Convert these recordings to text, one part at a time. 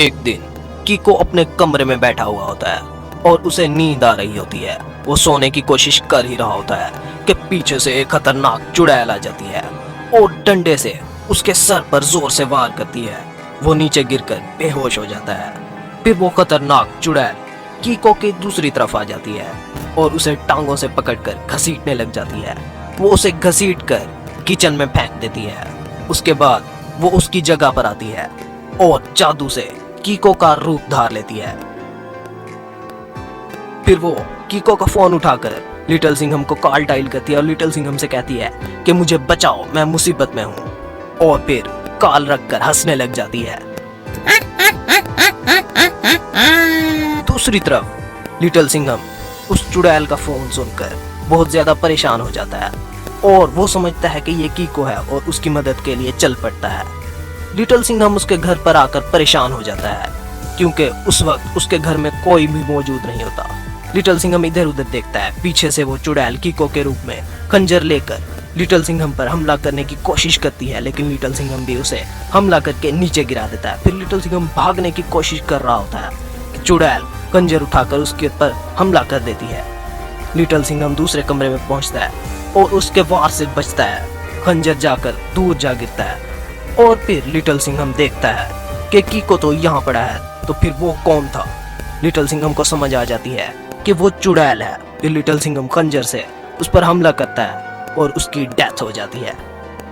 एक दिन कीको अपने कमरे में बैठा हुआ होता है और उसे नींद आ रही होती है। वो सोने की कोशिश कर ही रहा होता है कि पीछे से एक खतरनाक चुड़ैल आ जाती है और डंडे से उसके सर पर जोर से वार करती है। वो नीचे गिरकर बेहोश हो जाता है। फिर वो खतरनाक चुड़ैल कीको की दूसरी तरफ आ जाती है और उसे टांगों से पकड़कर घसीटने लग जाती है। वो उसे घसीटकर किचन में फेंक देती है। उसके बाद वो उसकी जगह पर आती है और जादू से कीको का रूप धार लेती है। फिर वो कीको का फोन उठाकर लिटिल सिंघम को कॉल डायल करती है और लिटिल सिंघम से कहती है कि मुझे बचाओ, मैं मुसीबत में हूँ। और फिर कॉल रखकर हंसने लग जाती है। दूसरी तरफ लिटिल सिंघम उस चुड़ैल का फोन सुनकर बहुत ज्यादा परेशान हो जाता है और वो समझता है कि ये कीको है और उसकी मदद के लिए चल पड़ता है। लिटिल सिंघम उसके घर पर आकर परेशान हो जाता है क्योंकि उस वक्त उसके घर में कोई भी मौजूद नहीं होता। लिटिल सिंघम इधर उधर देखता है। पीछे से वो चुड़ैल कीको के रूप में खंजर लेकर लिटिल सिंघम पर हमला करने की कोशिश करती है, लेकिन लिटिल सिंघम भी उसे हमला करके नीचे गिरा देता है। फिर लिटिल सिंघम भागने की कोशिश कर रहा होता है। चुड़ैल खंजर उठाकर उसके ऊपर हमला कर देती है। लिटिल सिंघम दूसरे कमरे में पहुंचता है और उसके वार से बचता है। खंजर जाकर दूर जा गिरता है और फिर लिटिल सिंघम देखता है कि कीको तो यहाँ पड़ा है, तो फिर वो कौन था। लिटिल सिंघम को समझ आ जाती है कि वो चुड़ैल है। फिर लिटिल सिंघम खंजर से उस पर हमला करता है और उसकी डेथ हो जाती है।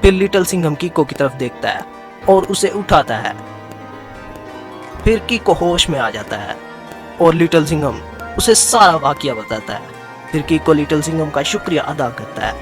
फिर लिटिल सिंघम कीको की तरफ देखता है और उसे उठाता है। फिर कीको होश में आ जाता है और लिटिल सिंघम उसे सारा वाकया बताता है। फिर कीको लिटिल सिंघम का शुक्रिया अदा करता है